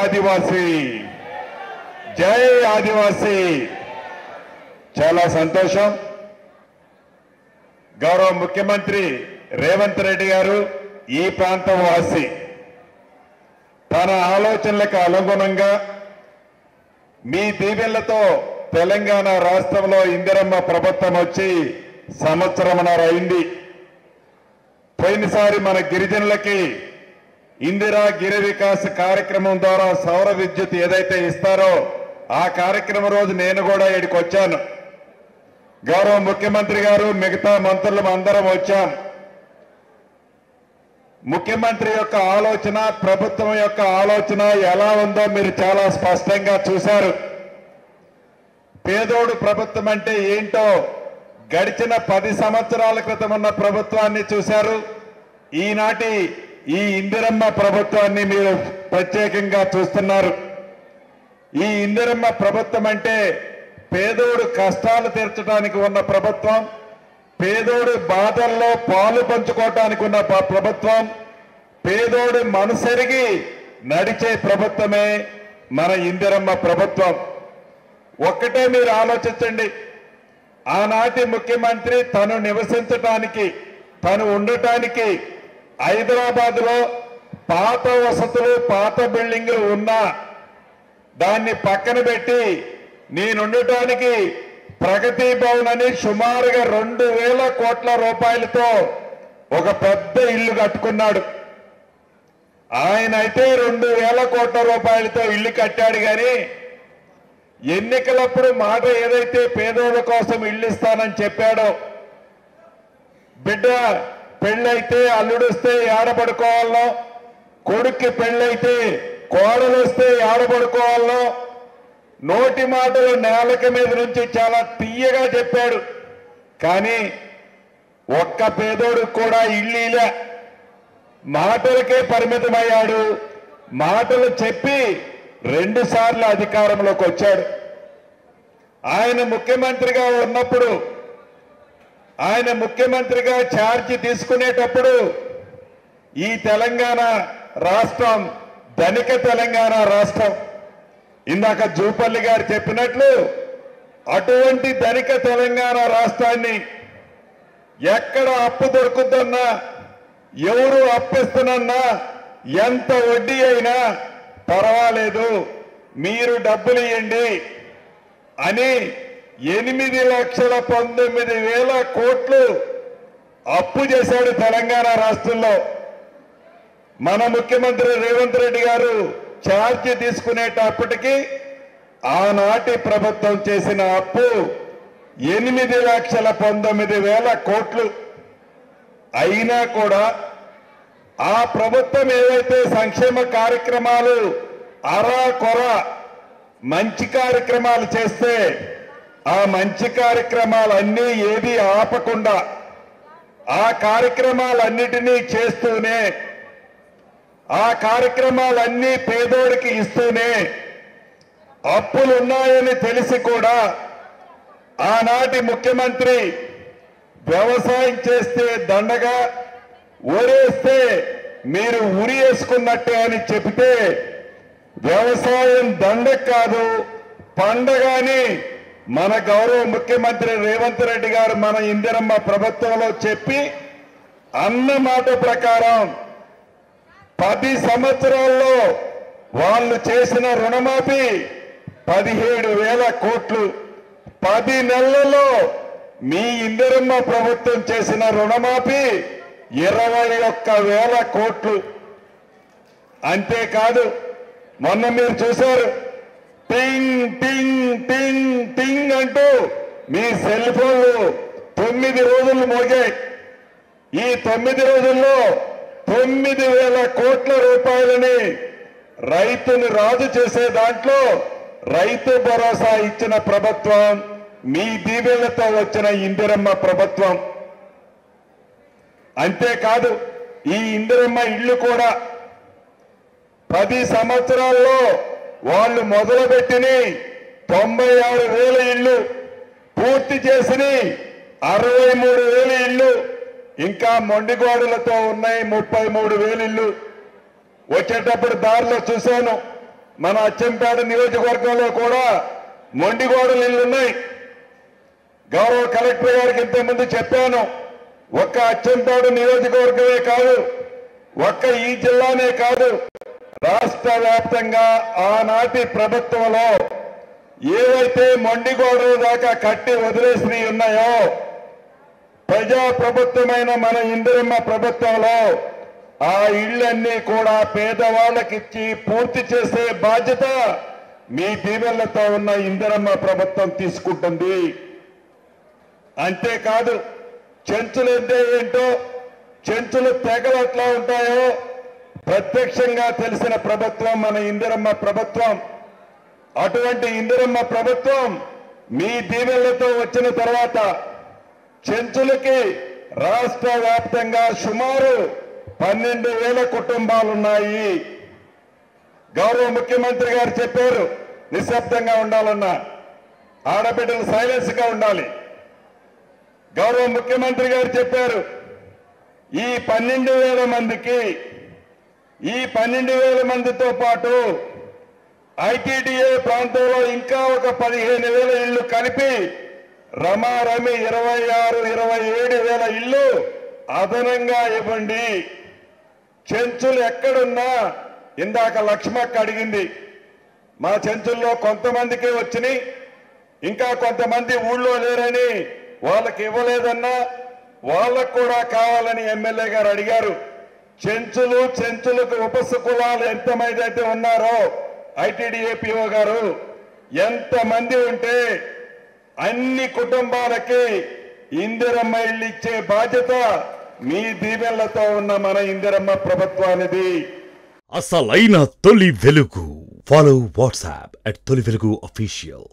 ఆదివాసీ, జై ఆదివాసీ. చాలా సంతోషం. గౌరవ ముఖ్యమంత్రి రేవంత్ రెడ్డి గారు ఈ ప్రాంతం వాసి, తన ఆలోచనలకు అనుగుణంగా మీ దీవెనలతో తెలంగాణ రాష్ట్రంలో ఇందిరమ్మ ప్రభుత్వం వచ్చి సంవత్సరమున్నర అయింది. పోయినసారి మన గిరిజనులకి ఇందిరా గిరి వికాస్ కార్యక్రమం ద్వారా సౌర విద్యుత్ ఏదైతే ఇస్తారో ఆ కార్యక్రమం రోజు నేను కూడా ఇక్కడికి వచ్చాను. గౌరవ ముఖ్యమంత్రి గారు మిగతా మంత్రులు అందరం వచ్చాం. ముఖ్యమంత్రి యొక్క ఆలోచన, ప్రభుత్వం యొక్క ఆలోచన ఎలా ఉందో మీరు చాలా స్పష్టంగా చూశారు. పేదోడు ప్రభుత్వం అంటే ఏంటో గడిచిన 10 సంవత్సరాల క్రితం ఉన్న ప్రభుత్వాన్ని చూశారు. ఈనాటి ఈ ఇందిరమ్మ ప్రభుత్వాన్ని మీరు ప్రత్యేకంగా చూస్తున్నారు. ఈ ఇందిరమ్మ ప్రభుత్వం అంటే పేదోడు కష్టాలు తీర్చడానికి ఉన్న ప్రభుత్వం, పేదోడు బాధల్లో పాలు పంచుకోవటానికి ఉన్న ప్రభుత్వం, పేదోడు మనసెరిగి నడిచే ప్రభుత్వమే మన ఇందిరమ్మ ప్రభుత్వం. ఒక్కటే మీరు ఆలోచించండి. ఆనాటి ముఖ్యమంత్రి తను నివసించటానికి, తను ఉండటానికి హైదరాబాద్ లో పాత వసతులు, పాత బిల్డింగ్లు ఉన్నా దాన్ని పక్కన పెట్టి నేనుండటానికి ప్రగతి భవన్ అని సుమారుగా 2000 కోట్ల రూపాయలతో ఒక పెద్ద ఇల్లు కట్టుకున్నాడు. ఆయన అయితే 2000 కోట్ల రూపాయలతో ఇల్లు కట్టాడు. కానీ ఎన్నికలప్పుడు మాట ఏదైతే పేదోళ్ళ కోసం ఇల్లు ఇస్తానని చెప్పాడో, బిడ్డ పెళ్ళైతే అల్లుడొస్తే ఏడబడుకోవాలనో, కొడుక్కి పెళ్ళైతే కోడలు వస్తే ఏడబడుకోవాలనో నోటి మాటలు నేలక మీద నుంచి చాలా తీయగా చెప్పాడు. కానీ ఒక్క పేదోడు కూడా ఇల్లు మాటలకే పరిమితమయ్యాడు. మాటలు చెప్పి 2 సార్లు అధికారంలోకి వచ్చాడు. ఆయన ముఖ్యమంత్రిగా ఉన్నప్పుడు, ఆయన ముఖ్యమంత్రిగా ఛార్జ్ తీసుకునేటప్పుడు ఈ తెలంగాణ రాష్ట్రం ధనిక తెలంగాణ రాష్ట్రం. ఇందాక జూపల్లి గారు చెప్పినట్లు అటువంటి ధనిక తెలంగాణ రాష్ట్రాన్ని ఎక్కడ అప్పు దొరుకుతున్నా, ఎవరు అప్పిస్తున్నా, ఎంత వడ్డీ అయినా పర్వాలేదు మీరు డబ్బులు ఇవ్వండి అని 8,19,000 కోట్లు అప్పు చేశాడు తెలంగాణ రాష్ట్రంలో. మన ముఖ్యమంత్రి రేవంత్ రెడ్డి గారు ఛార్జ్ తీసుకునేటప్పటికీ ఆనాటి ప్రభుత్వం చేసిన అప్పు 8,19,000 కోట్లు. అయినా కూడా ఆ ప్రభుత్వం ఏవైతే సంక్షేమ కార్యక్రమాలు అరా కొర మంచి కార్యక్రమాలు చేస్తే ఆ మంచి కార్యక్రమాలన్నీ ఏది ఆపకుండా ఆ కార్యక్రమాలన్నిటినీ చేస్తూనే, ఆ కార్యక్రమాలన్నీ పేదోడికి ఇస్తూనే, అప్పులున్నాయని తెలిసి కూడా ఆనాటి ముఖ్యమంత్రి వ్యవసాయం చేస్తే దండగా, ఊరేస్తే మీరు ఉరి వేసుకున్నట్టే అని చెబితే వ్యవసాయం దండగ కాదు పండగని మన గౌరవ ముఖ్యమంత్రి రేవంత్ రెడ్డి గారు మన ఇందిరమ్మ ప్రభుత్వంలో చెప్పి అన్న మాట ప్రకారం 10 సంవత్సరాల్లో వాళ్ళు చేసిన రుణమాఫీ 17,000 కోట్లు. 10 నెలల్లో మీ ఇందిరమ్మ ప్రభుత్వం చేసిన రుణమాఫీ 21,000 కోట్లు. అంతేకాదు మొన్న మీరు చూశారు, టింగ్ టింగ్ టింగ్ టింగ్ అంటూ మీ సెల్ ఫోన్లు 9 రోజులు మోగాయి. ఈ 9 రోజుల్లో 9,000 కోట్ల రూపాయలని రైతును రాజు చేసే దాంట్లో రైతు భరోసా ఇచ్చిన ప్రభుత్వం మీ దీవెనలతో వచ్చిన ఇందిరమ్మ ప్రభుత్వం. అంతేకాదు ఈ ఇందిరమ్మ ఇల్లు కూడా 10 సంవత్సరాల్లో వాళ్ళు మొదలుపెట్టిన 96,000 ఇల్లు, పూర్తి చేసిన 63,000 ఇల్లు, ఇంకా మొండిగోడలతో ఉన్నాయి 33,000 ఇల్లు. వచ్చేటప్పుడు దారిలో చూశాను, మన అచ్చంపేట నియోజకవర్గంలో కూడా మొండిగోడలు ఇళ్ళు ఉన్నాయి. గౌరవ కలెక్టర్ గారికి ఇంతకుముందు చెప్పాను, ఒక్క అచ్చంపేట నియోజకవర్గమే కాదు, ఒక్క ఈ జిల్లానే కాదు, రాష్ట్ర వ్యాప్తంగా ఆనాటి ప్రభుత్వంలో ఏవైతే మొండిగోడల దాకా కట్టి వదిలేసి ఉన్నాయో, ప్రజా ప్రభుత్వమైన మన ఇందిరమ్మ ప్రభుత్వంలో ఆ ఇళ్లన్నీ కూడా పేదవాళ్ళకిచ్చి పూర్తి చేసే బాధ్యత మీ దీవెనలతో ఉన్న ఇందిరమ్మ ప్రభుత్వం తీసుకుంటుంది. అంతేకాదు, చెంచులు అంటే ఏంటో, చెంచులు తెగలు ఎట్లా ఉంటాయో ప్రత్యక్షంగా తెలిసిన ప్రభుత్వం మన ఇందిరమ్మ ప్రభుత్వం. అటువంటి ఇందిరమ్మ ప్రభుత్వం మీ దీవెనలతో వచ్చిన తర్వాత చెంచులకి రాష్ట్ర వ్యాప్తంగా సుమారు 12,000 కుటుంబాలున్నాయి. గౌరవ ముఖ్యమంత్రి గారు చెప్పారు, నిశ్శబ్దంగా ఉండాలన్నా, ఆడబిడ్డలు సైలెన్స్ గా ఉండాలి. గౌరవ ముఖ్యమంత్రి గారు చెప్పారు, ఈ 12,000 మందికి, ఈ 12,000 మందితో పాటు ఐటీడీఏ ప్రాంతంలో ఇంకా ఒక 15,000 ఇళ్లు కలిపి రమారమి 26,000-27,000 ఇళ్లు అదనంగా ఇవ్వండి. చెంచులు ఎక్కడున్నా, ఇందాక లక్ష్మక్క అడిగింది, మా చెంచుల్లో కొంతమందికే వచ్చినాయి, ఇంకా కొంతమంది ఊళ్ళో లేరని వాళ్ళకి ఇవ్వలేదన్నా వాళ్ళకు కూడా కావాలని ఎమ్మెల్యే గారు అడిగారు. చెంచులకు ఉపశకులాలు ఎంతమంది అయితే ఉన్నారో ఐటీడీఏపీఓ గారు, ఎంతమంది ఉంటే అన్ని కుటుంబాలకి ఇందిరమ్మ ఇళ్ళు ఇచ్చే బాధ్యత మీ దీవెనలతో ఉన్న మన ఇందిరమ్మ ప్రభుత్వానిది. అసలైన తొలి వెలుగు. ఫాలో వాట్సాప్ @తొలి వెలుగు official.